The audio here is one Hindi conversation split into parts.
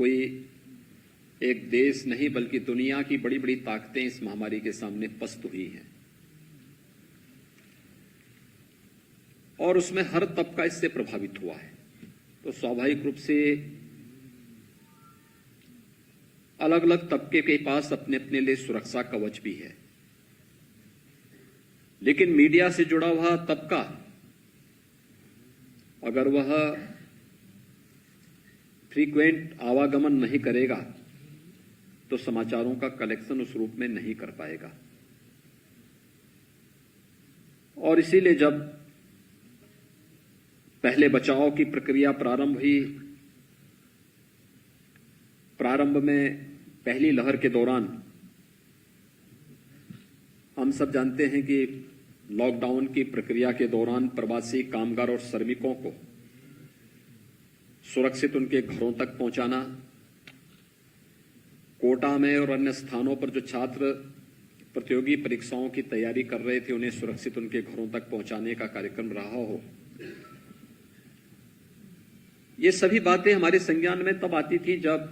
कोई एक देश नहीं बल्कि दुनिया की बड़ी बड़ी ताकतें इस महामारी के सामने पस्त हुई हैं और उसमें हर तबका इससे प्रभावित हुआ है। तो स्वाभाविक रूप से अलग अलग तबके के पास अपने अपने लिए सुरक्षा कवच भी है, लेकिन मीडिया से जुड़ा हुआ तबका अगर वह फ्रीक्वेंट आवागमन नहीं करेगा तो समाचारों का कलेक्शन उस रूप में नहीं कर पाएगा। और इसीलिए जब पहले बचाव की प्रक्रिया प्रारंभ हुई, प्रारंभ में पहली लहर के दौरान हम सब जानते हैं कि लॉकडाउन की प्रक्रिया के दौरान प्रवासी कामगार और श्रमिकों को सुरक्षित उनके घरों तक पहुंचाना, कोटा में और अन्य स्थानों पर जो छात्र प्रतियोगी परीक्षाओं की तैयारी कर रहे थे उन्हें सुरक्षित उनके घरों तक पहुंचाने का कार्यक्रम रहा हो, ये सभी बातें हमारे संज्ञान में तब आती थी जब,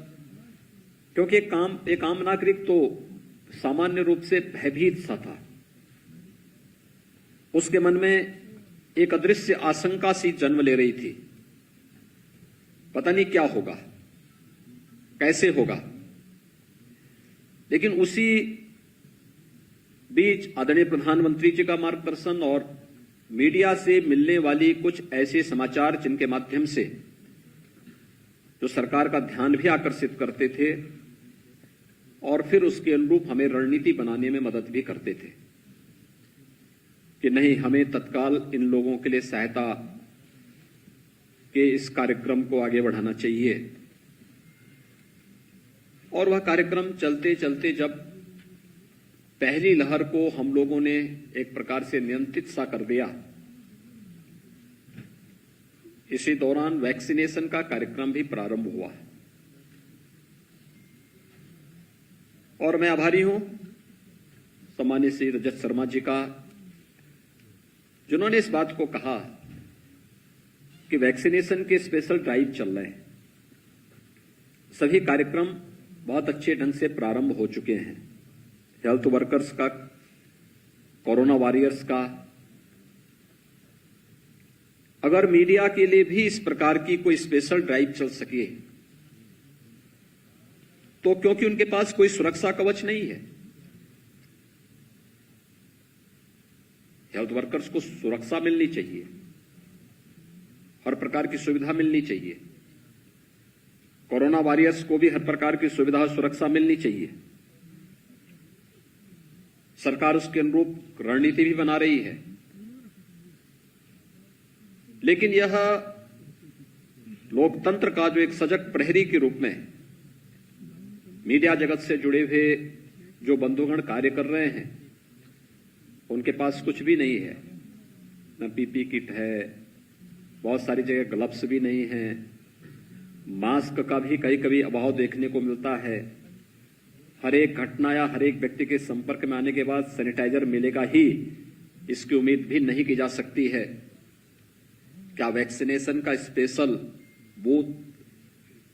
क्योंकि एक आम नागरिक तो सामान्य रूप से भयभीत सा था, उसके मन में एक अदृश्य आशंका सी जन्म ले रही थी, पता नहीं क्या होगा, कैसे होगा। लेकिन उसी बीच आदरणीय प्रधानमंत्री जी का मार्गदर्शन और मीडिया से मिलने वाली कुछ ऐसे समाचार जिनके माध्यम से जो सरकार का ध्यान भी आकर्षित करते थे और फिर उसके अनुरूप हमें रणनीति बनाने में मदद भी करते थे कि नहीं, हमें तत्काल इन लोगों के लिए सहायता के इस कार्यक्रम को आगे बढ़ाना चाहिए। और वह कार्यक्रम चलते चलते जब पहली लहर को हम लोगों ने एक प्रकार से नियंत्रित सा कर दिया, इसी दौरान वैक्सीनेशन का कार्यक्रम भी प्रारंभ हुआ और मैं आभारी हूं सम्मानीय श्री रजत शर्मा जी का, जिन्होंने इस बात को कहा कि वैक्सीनेशन के स्पेशल ड्राइव चल रहे हैं, सभी कार्यक्रम बहुत अच्छे ढंग से प्रारंभ हो चुके हैं। हेल्थ वर्कर्स का, कोरोना वॉरियर्स का, अगर मीडिया के लिए भी इस प्रकार की कोई स्पेशल ड्राइव चल सके तो क्योंकि उनके पास कोई सुरक्षा कवच नहीं है। हेल्थ वर्कर्स को सुरक्षा मिलनी चाहिए, हर प्रकार की सुविधा मिलनी चाहिए, कोरोना वॉरियर्स को भी हर प्रकार की सुविधा और सुरक्षा मिलनी चाहिए। सरकार उसके अनुरूप रणनीति भी बना रही है, लेकिन यह लोकतंत्र का जो एक सजग प्रहरी के रूप में मीडिया जगत से जुड़े हुए जो बंधुगण कार्य कर रहे हैं, उनके पास कुछ भी नहीं है, न पीपी किट है, बहुत सारी जगह ग्लव्स भी नहीं है, मास्क का भी कभी कभी अभाव देखने को मिलता है। हर एक घटना या हर एक व्यक्ति के संपर्क में आने के बाद सैनिटाइजर मिलेगा ही, इसकी उम्मीद भी नहीं की जा सकती है। क्या वैक्सीनेशन का स्पेशल बूथ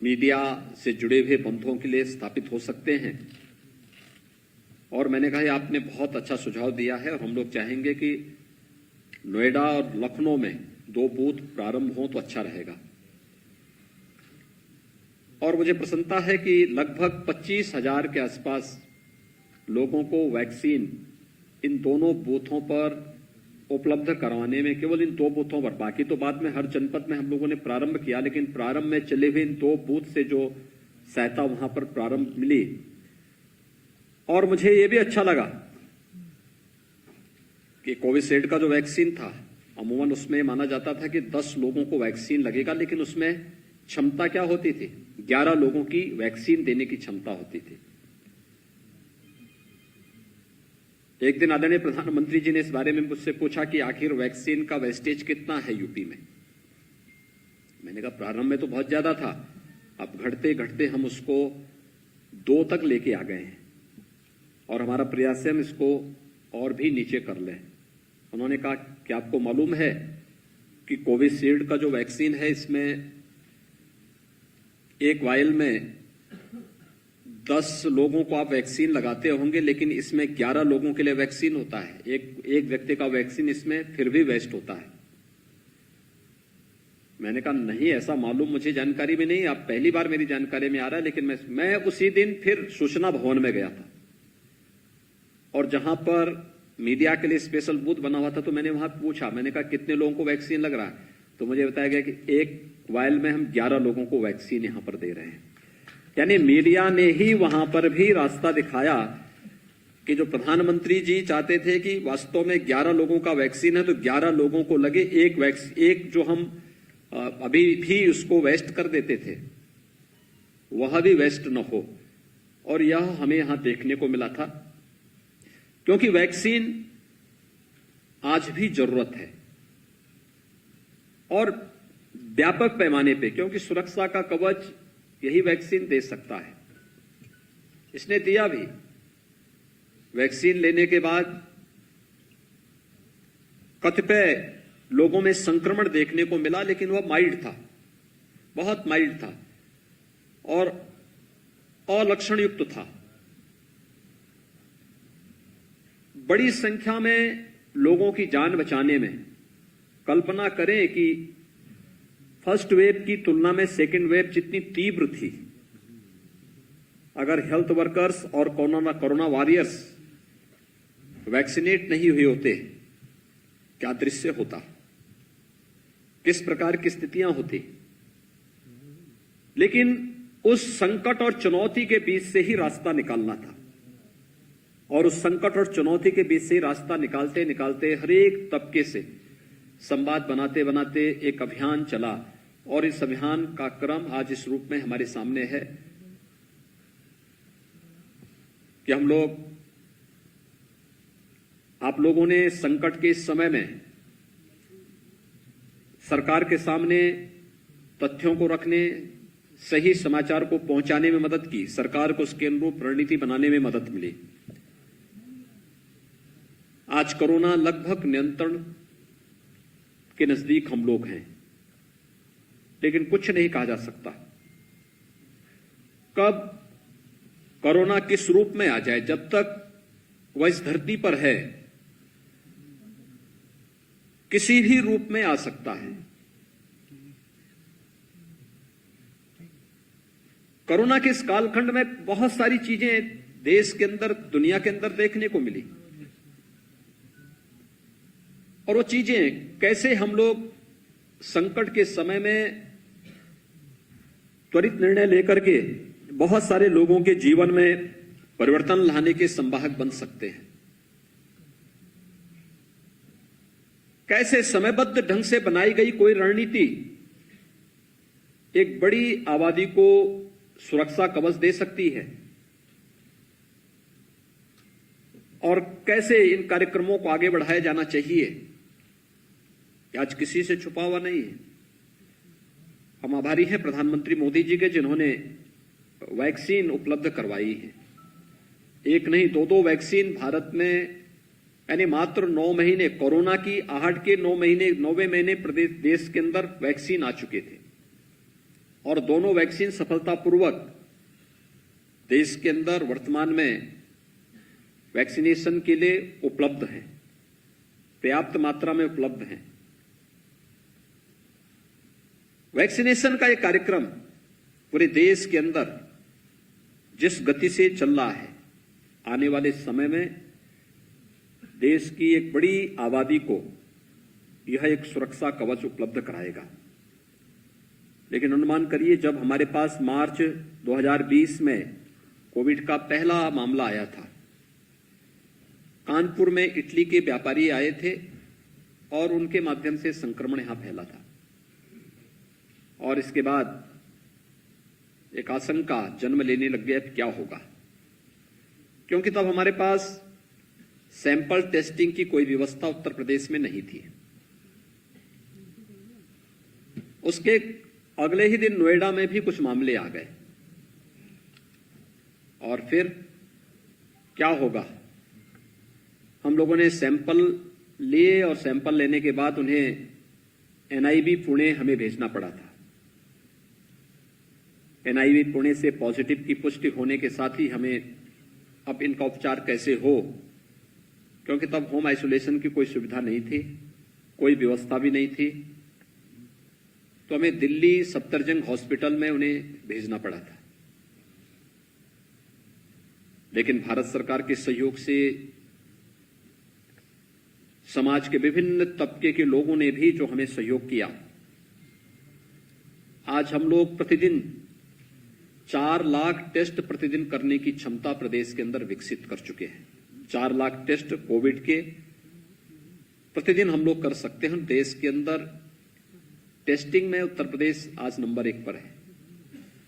मीडिया से जुड़े हुए बंधुओं के लिए स्थापित हो सकते हैं? और मैंने कहा आपने बहुत अच्छा सुझाव दिया है और हम लोग चाहेंगे कि नोएडा और लखनऊ में 2 बूथ प्रारंभ हो तो अच्छा रहेगा। और मुझे प्रसन्नता है कि लगभग 25,000 के आसपास लोगों को वैक्सीन इन दोनों बूथों पर उपलब्ध करवाने में, केवल इन 2 बूथों पर, बाकी तो बाद में हर जनपद में हम लोगों ने प्रारंभ किया, लेकिन प्रारंभ में चले हुए इन 2 बूथ से जो सहायता वहां पर प्रारंभ मिली। और मुझे ये भी अच्छा लगा कि कोविशील्ड का जो वैक्सीन था, अमूमन उसमें माना जाता था कि 10 लोगों को वैक्सीन लगेगा, लेकिन उसमें क्षमता क्या होती थी? 11 लोगों की वैक्सीन देने की क्षमता होती थी। एक दिन आदरणीय प्रधानमंत्री जी ने इस बारे में मुझसे पूछा कि आखिर वैक्सीन का वेस्टेज कितना है यूपी में। मैंने कहा प्रारंभ में तो बहुत ज्यादा था, अब घटते घटते हम उसको 2 तक लेके आ गए हैं और हमारा प्रयास है हम इसको और भी नीचे कर लें। उन्होंने कहा कि आपको मालूम है कि कोविशील्ड का जो वैक्सीन है, इसमें एक वायल में 10 लोगों को आप वैक्सीन लगाते होंगे, लेकिन इसमें 11 लोगों के लिए वैक्सीन होता है। एक व्यक्ति का वैक्सीन इसमें फिर भी वेस्ट होता है। मैंने कहा नहीं, ऐसा मालूम, मुझे जानकारी में नहीं, आप पहली बार मेरी जानकारी में आ रहा है। लेकिन मैं उसी दिन फिर सूचना भवन में गया था, और जहां पर मीडिया के लिए स्पेशल बूथ बना हुआ था, तो मैंने वहां पूछा, मैंने कहा कितने लोगों को वैक्सीन लग रहा है, तो मुझे बताया गया कि एक वायल में हम 11 लोगों को वैक्सीन यहां पर दे रहे हैं। यानी मीडिया ने ही वहां पर भी रास्ता दिखाया कि जो प्रधानमंत्री जी चाहते थे कि वास्तव में 11 लोगों का वैक्सीन है तो 11 लोगों को लगे, एक जो हम अभी भी उसको वेस्ट कर देते थे वह भी वेस्ट न हो। और यह हमें यहां देखने को मिला था, क्योंकि वैक्सीन आज भी जरूरत है, और व्यापक पैमाने पे, क्योंकि सुरक्षा का कवच यही वैक्सीन दे सकता है। इसने दिया भी। वैक्सीन लेने के बाद कतिपय लोगों में संक्रमण देखने को मिला, लेकिन वह माइल्ड था, बहुत माइल्ड था और अलक्षण युक्त था। बड़ी संख्या में लोगों की जान बचाने में, कल्पना करें कि फर्स्ट वेव की तुलना में सेकेंड वेव जितनी तीव्र थी, अगर हेल्थ वर्कर्स और कोरोना वॉरियर्स वैक्सीनेट नहीं हुए होते, क्या दृश्य होता, किस प्रकार की स्थितियां होती। लेकिन उस संकट और चुनौती के बीच से ही रास्ता निकालना था, और उस संकट और चुनौती के बीच से रास्ता निकालते निकालते हर एक तबके से संवाद बनाते बनाते एक अभियान चला, और इस अभियान का क्रम आज इस रूप में हमारे सामने है कि हम लोग, आप लोगों ने संकट के इस समय में सरकार के सामने तथ्यों को रखने, सही समाचार को पहुंचाने में मदद की, सरकार को उसके अनुरूप रणनीति बनाने में मदद मिली। आज कोरोना लगभग नियंत्रण के नजदीक हम लोग हैं, लेकिन कुछ नहीं कहा जा सकता कब कोरोना किस रूप में आ जाए। जब तक वह इस धरती पर है, किसी भी रूप में आ सकता है। कोरोना के इस कालखंड में बहुत सारी चीजें देश के अंदर, दुनिया के अंदर देखने को मिली, और वो चीजें कैसे हम लोग संकट के समय में त्वरित निर्णय लेकर के बहुत सारे लोगों के जीवन में परिवर्तन लाने के संवाहक बन सकते हैं, कैसे समयबद्ध ढंग से बनाई गई कोई रणनीति एक बड़ी आबादी को सुरक्षा कवच दे सकती है, और कैसे इन कार्यक्रमों को आगे बढ़ाया जाना चाहिए, आज किसी से छुपा हुआ नहीं है। हम आभारी हैं प्रधानमंत्री मोदी जी के, जिन्होंने वैक्सीन उपलब्ध करवाई है। एक नहीं, 2 वैक्सीन भारत में, यानी मात्र 9 महीने, कोरोना की आहट के 9वें महीने प्रदेश देश के अंदर वैक्सीन आ चुके थे, और दोनों वैक्सीन सफलतापूर्वक देश के अंदर वर्तमान में वैक्सीनेशन के लिए उपलब्ध हैं, पर्याप्त मात्रा में उपलब्ध हैं। वैक्सीनेशन का यह कार्यक्रम पूरे देश के अंदर जिस गति से चल रहा है, आने वाले समय में देश की एक बड़ी आबादी को यह एक सुरक्षा कवच उपलब्ध कराएगा। लेकिन अनुमान करिए, जब हमारे पास मार्च 2020 में कोविड का पहला मामला आया था, कानपुर में इटली के व्यापारी आए थे और उनके माध्यम से संक्रमण यहां फैला था, और इसके बाद एक आशंका जन्म लेने लग गया क्या होगा, क्योंकि तब हमारे पास सैंपल टेस्टिंग की कोई व्यवस्था उत्तर प्रदेश में नहीं थी। उसके अगले ही दिन नोएडा में भी कुछ मामले आ गए, और फिर क्या होगा, हम लोगों ने सैंपल लिए, और सैंपल लेने के बाद उन्हें NIB पुणे हमें भेजना पड़ा था। एनआईवी पुणे से पॉजिटिव की पुष्टि होने के साथ ही हमें अब इनका उपचार कैसे हो, क्योंकि तब होम आइसोलेशन की कोई सुविधा नहीं थी, कोई व्यवस्था भी नहीं थी, तो हमें दिल्ली सफदरजंग हॉस्पिटल में उन्हें भेजना पड़ा था। लेकिन भारत सरकार के सहयोग से समाज के विभिन्न तबके के लोगों ने भी जो हमें सहयोग किया, आज हम लोग प्रतिदिन 4 लाख टेस्ट प्रतिदिन करने की क्षमता प्रदेश के अंदर विकसित कर चुके हैं। 4 लाख टेस्ट कोविड के प्रतिदिन हम लोग कर सकते हैं। देश के अंदर टेस्टिंग में उत्तर प्रदेश आज नंबर 1 पर है,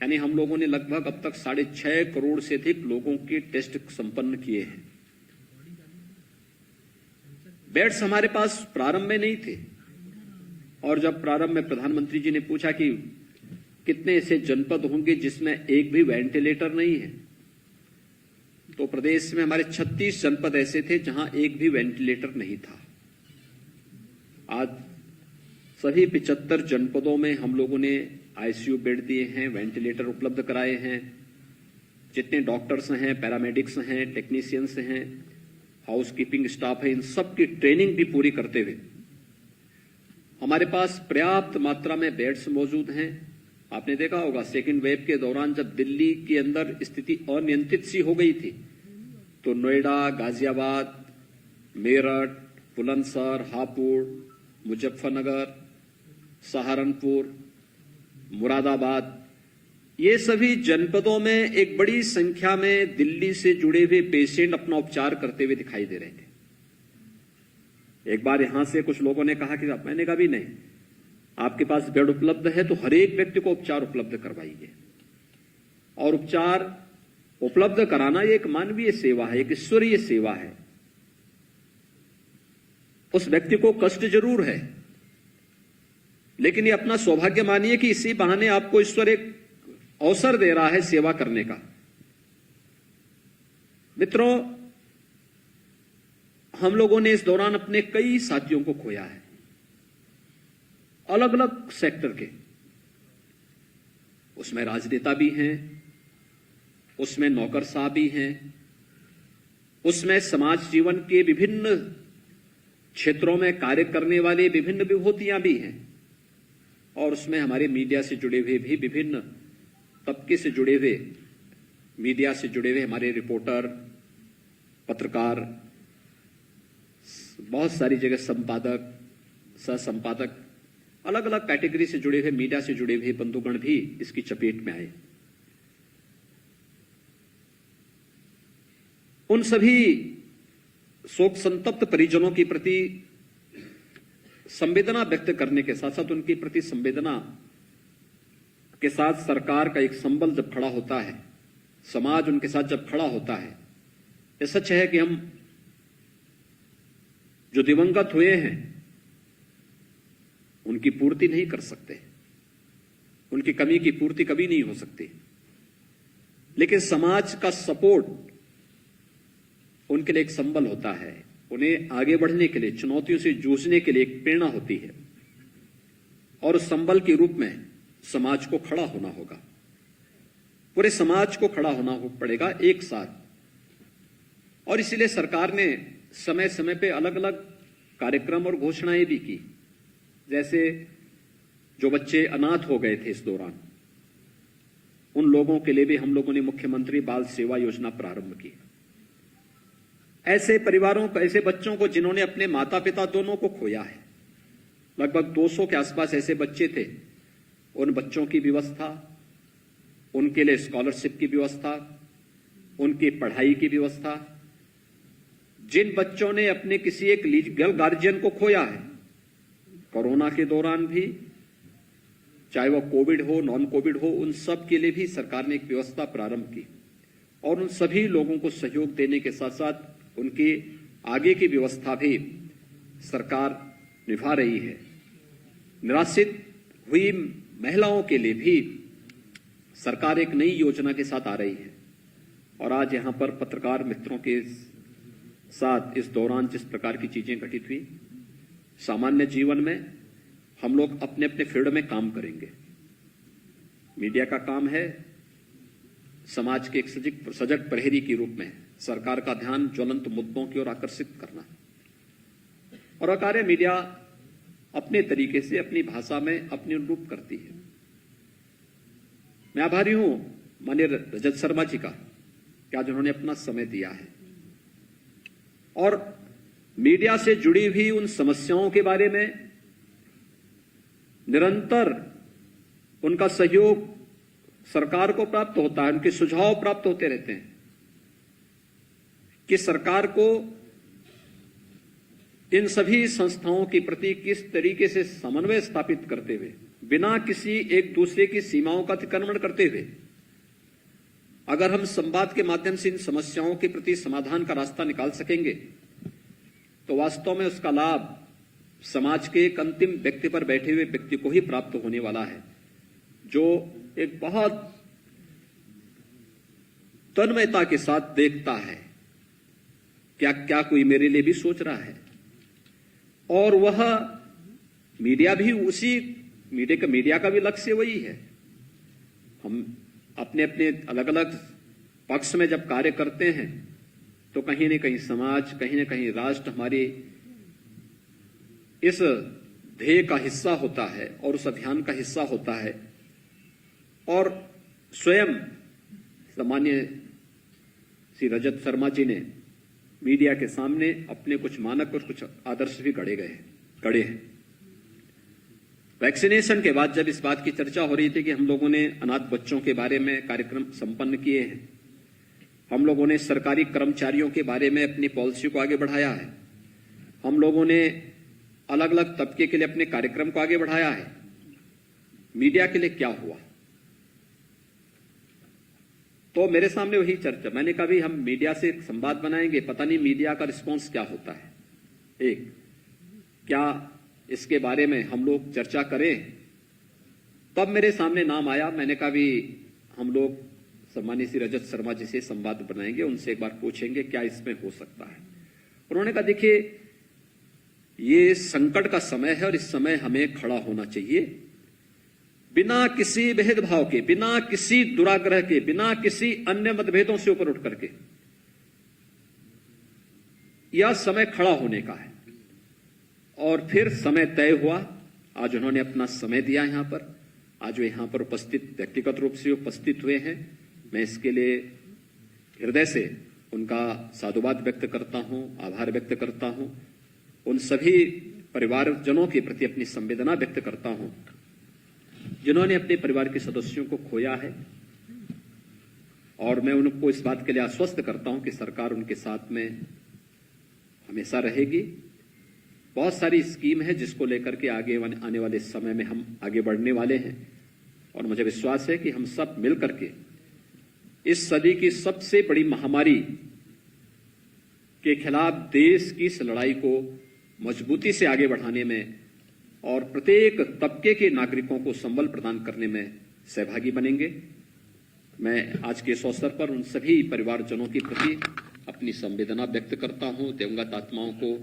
यानी हम लोगों ने लगभग अब तक 6.5 करोड़ से अधिक लोगों के टेस्ट संपन्न किए हैं। बेड्स हमारे पास प्रारंभ में नहीं थे, और जब प्रारंभ में प्रधानमंत्री जी ने पूछा कि कितने ऐसे जनपद होंगे जिसमें एक भी वेंटिलेटर नहीं है, तो प्रदेश में हमारे 36 जनपद ऐसे थे जहां एक भी वेंटिलेटर नहीं था। आज सभी 75 जनपदों में हम लोगों ने आईसीयू बेड दिए हैं, वेंटिलेटर उपलब्ध कराए हैं। जितने डॉक्टर्स हैं, पैरामेडिक्स हैं, टेक्नीशियंस हैं, हाउसकीपिंग स्टाफ है, इन सब की ट्रेनिंग भी पूरी करते हुए हमारे पास पर्याप्त मात्रा में बेड्स मौजूद हैं। आपने देखा होगा सेकेंड वेव के दौरान जब दिल्ली के अंदर स्थिति अनियंत्रित सी हो गई थी, तो नोएडा, गाजियाबाद, मेरठ, बुलंदशहर, हापुड़, मुजफ्फरनगर, सहारनपुर, मुरादाबाद, ये सभी जनपदों में एक बड़ी संख्या में दिल्ली से जुड़े हुए पेशेंट अपना उपचार करते हुए दिखाई दे रहे थे। एक बार यहां से कुछ लोगों ने कहा कि मैंने कहा भी नहीं, आपके पास बेड उपलब्ध है तो हर एक व्यक्ति को उपचार उपलब्ध करवाइए। और उपचार उपलब्ध कराना ये एक मानवीय सेवा है, एक ईश्वरीय सेवा है। उस व्यक्ति को कष्ट जरूर है, लेकिन ये अपना सौभाग्य मानिए कि इसी बहाने आपको ईश्वर एक अवसर दे रहा है सेवा करने का। मित्रों, हम लोगों ने इस दौरान अपने कई साथियों को खोया है, अलग अलग सेक्टर के। उसमें राजनेता भी हैं, उसमें नौकरशाह भी हैं, उसमें समाज जीवन के विभिन्न क्षेत्रों में कार्य करने वाले विभिन्न विभूतियां भी हैं, और उसमें हमारे मीडिया से जुड़े हुए भी विभिन्न तबके से जुड़े हुए, मीडिया से जुड़े हुए हमारे रिपोर्टर, पत्रकार, बहुत सारी जगह संपादक, सह संपादक, अलग अलग कैटेगरी से जुड़े हुए, मीडिया से जुड़े हुए बंधुगण भी इसकी चपेट में आए। उन सभी शोक संतप्त परिजनों के प्रति संवेदना व्यक्त करने के साथ साथ उनके प्रति संवेदना के साथ सरकार का एक संबल जब खड़ा होता है, समाज उनके साथ जब खड़ा होता है, ये सच है कि हम जो दिवंगत हुए हैं उनकी पूर्ति नहीं कर सकते, उनकी कमी की पूर्ति कभी नहीं हो सकती, लेकिन समाज का सपोर्ट उनके लिए एक संबल होता है, उन्हें आगे बढ़ने के लिए, चुनौतियों से जूझने के लिए एक प्रेरणा होती है। और उस संबल के रूप में समाज को खड़ा होना होगा, पूरे समाज को खड़ा होना पड़ेगा एक साथ। और इसीलिए सरकार ने समय समय पे अलग अलग कार्यक्रम और घोषणाएं भी की। जैसे जो बच्चे अनाथ हो गए थे इस दौरान, उन लोगों के लिए भी हम लोगों ने मुख्यमंत्री बाल सेवा योजना प्रारंभ की। ऐसे परिवारों को, ऐसे बच्चों को जिन्होंने अपने माता पिता दोनों को खोया है, लगभग 200 के आसपास ऐसे बच्चे थे, उन बच्चों की व्यवस्था, उनके लिए स्कॉलरशिप की व्यवस्था, उनकी पढ़ाई की व्यवस्था। जिन बच्चों ने अपने किसी एक लीगल गार्जियन को खोया है कोरोना के दौरान भी, चाहे वो कोविड हो, नॉन कोविड हो, उन सब के लिए भी सरकार ने एक व्यवस्था प्रारंभ की। और उन सभी लोगों को सहयोग देने के साथ साथ उनकी आगे की व्यवस्था भी सरकार निभा रही है। निराश्रित हुई महिलाओं के लिए भी सरकार एक नई योजना के साथ आ रही है। और आज यहां पर पत्रकार मित्रों के साथ इस दौरान जिस प्रकार की चीजें घटित हुई, सामान्य जीवन में हम लोग अपने अपने फील्ड में काम करेंगे। मीडिया का काम है समाज के एक सजग प्रहरी के रूप में सरकार का ध्यान ज्वलंत मुद्दों की ओर आकर्षित करना। और कार्य मीडिया अपने तरीके से अपनी भाषा में अपने अनुरूप करती है। मैं आभारी हूं माननीय रजत शर्मा जी का कि आज उन्होंने अपना समय दिया है और मीडिया से जुड़ी हुई उन समस्याओं के बारे में निरंतर उनका सहयोग सरकार को प्राप्त होता है, उनके सुझाव प्राप्त होते रहते हैं कि सरकार को इन सभी संस्थाओं के प्रति किस तरीके से समन्वय स्थापित करते हुए, बिना किसी एक दूसरे की सीमाओं का अतिक्रमण करते हुए, अगर हम संवाद के माध्यम से इन समस्याओं के प्रति समाधान का रास्ता निकाल सकेंगे तो वास्तव में उसका लाभ समाज के एक अंतिम व्यक्ति पर बैठे हुए व्यक्ति को ही प्राप्त होने वाला है, जो एक बहुत तन्मयता के साथ देखता है क्या क्या कोई मेरे लिए भी सोच रहा है। और वह मीडिया भी उसी मीडिया का भी लक्ष्य वही है। हम अपने अपने अलग अलग पक्ष में जब कार्य करते हैं तो कहीं न कहीं समाज, कहीं न कहीं राष्ट्र हमारी इस ध्येय का हिस्सा होता है और उस अभियान का हिस्सा होता है। और स्वयं सम्मान्य श्री रजत शर्मा जी ने मीडिया के सामने अपने कुछ मानक और कुछ आदर्श भी गढ़े हैं। वैक्सीनेशन के बाद जब इस बात की चर्चा हो रही थी कि हम लोगों ने अनाथ बच्चों के बारे में कार्यक्रम संपन्न किए हैं, हम लोगों ने सरकारी कर्मचारियों के बारे में अपनी पॉलिसी को आगे बढ़ाया है, हम लोगों ने अलग अलग तबके के लिए अपने कार्यक्रम को आगे बढ़ाया है, मीडिया के लिए क्या हुआ? तो मेरे सामने वही चर्चा, मैंने कहा भी हम मीडिया से संवाद बनाएंगे, पता नहीं मीडिया का रिस्पांस क्या होता है। एक, क्या इसके बारे में हम लोग चर्चा करें? तब मेरे सामने नाम आया, मैंने कहा भी हम लोग सम्मानित श्री रजत शर्मा जी से संवाद बनाएंगे, उनसे एक बार पूछेंगे क्या इसमें हो सकता है। उन्होंने कहा देखिए ये संकट का समय है और इस समय हमें खड़ा होना चाहिए, बिना किसी भेदभाव के, बिना किसी दुराग्रह के, बिना किसी अन्य मतभेदों से ऊपर उठ करके। यह समय खड़ा होने का है। और फिर समय तय हुआ, आज उन्होंने अपना समय दिया यहां पर, आज वे यहां पर उपस्थित, व्यक्तिगत रूप से उपस्थित हुए हैं। मैं इसके लिए हृदय से उनका साधुवाद व्यक्त करता हूं, आभार व्यक्त करता हूं। उन सभी परिवारजनों के प्रति अपनी संवेदना व्यक्त करता हूं जिन्होंने अपने परिवार के सदस्यों को खोया है। और मैं उनको इस बात के लिए आश्वस्त करता हूं कि सरकार उनके साथ में हमेशा रहेगी। बहुत सारी स्कीम है जिसको लेकर के आगे आने वाले समय में हम आगे बढ़ने वाले हैं और मुझे विश्वास है कि हम सब मिल करके इस सदी की सबसे बड़ी महामारी के खिलाफ देश की इस लड़ाई को मजबूती से आगे बढ़ाने में और प्रत्येक तबके के नागरिकों को संबल प्रदान करने में सहभागी बनेंगे। मैं आज के इस अवसर पर उन सभी परिवारजनों के प्रति अपनी संवेदना व्यक्त करता हूं। दिवंगत आत्माओं को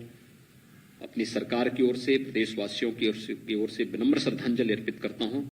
अपनी सरकार की ओर से, प्रदेशवासियों की ओर से विनम्र श्रद्धांजलि अर्पित करता हूं।